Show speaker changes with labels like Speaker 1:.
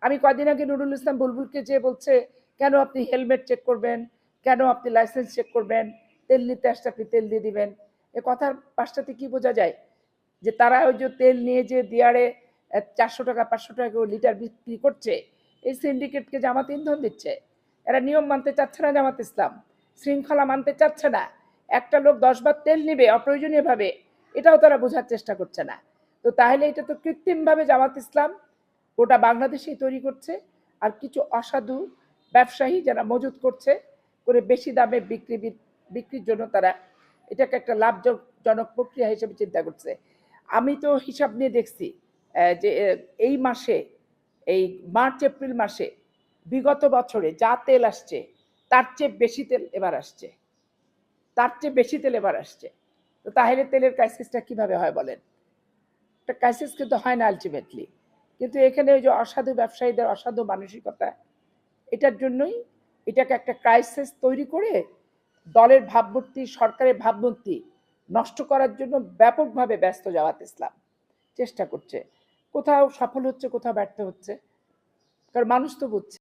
Speaker 1: আমি কয়দিন আগে নুরুল ইসলাম বুলবুলকে যে বলছে কেন আপনি হেলমেট চেক করবেন, কেন আপনি লাইসেন্স চেক করবেন, তেল নিতে আসতে আপনি তেল দিয়ে দিবেন, এ কথার পাশটাতে কি বোঝা যায়? যে তারা ওই যে তেল নিয়ে যে দিয়ারে 400 টাকা 500 টাকা লিটার বিক্রি করছে, এই সিন্ডিকেটকে জামাত ইন্ধন দিচ্ছে। এরা নিয়ম মানতে চাচ্ছে না, জামাত ইসলাম শৃঙ্খলা মানতে চাচ্ছে না। একটা লোক 10 বার তেল নিবে অপ্রয়োজনীয়ভাবে, এটাও তারা বোঝার চেষ্টা করছে না। তো তাহলে এটা তো কৃত্রিমভাবে জামাত ইসলাম গোটা বাংলাদেশেই তৈরি করছে। আর কিছু অসাধু ব্যবসায়ী যারা মজুত করছে করে বেশি দামে বিক্রির জন্য তারা এটাকে একটা লাভজনক প্রক্রিয়া হিসেবে চিন্তা করছে। আমি তো হিসাব নিয়ে দেখছি যে এই মাসে, এই মার্চ এপ্রিল মাসে বিগত বছরে যা তেল আসছে তার চেয়ে বেশি তেল এবার আসছে, তো তাহলে তেলের ক্রাইসিসটা কিভাবে হয় বলেন? একটা ক্রাইসিস কিন্তু হয় না আলটিমেটলি। কিন্তু এখানে ওই যে অসাধু ব্যবসায়ীদের অসাধু মানসিকতা, এটার জন্যই এটাকে একটা ক্রাইসিস তৈরি করে দলের ভাবমূর্তি, সরকারের ভাবমূর্তি নষ্ট করার জন্য ব্যাপকভাবে ব্যস্ত জামাত ইসলাম চেষ্টা করছে। কোথাও সফল হচ্ছে, কোথাও ব্যর্থ হচ্ছে, কারণ মানুষ তো বুঝছে।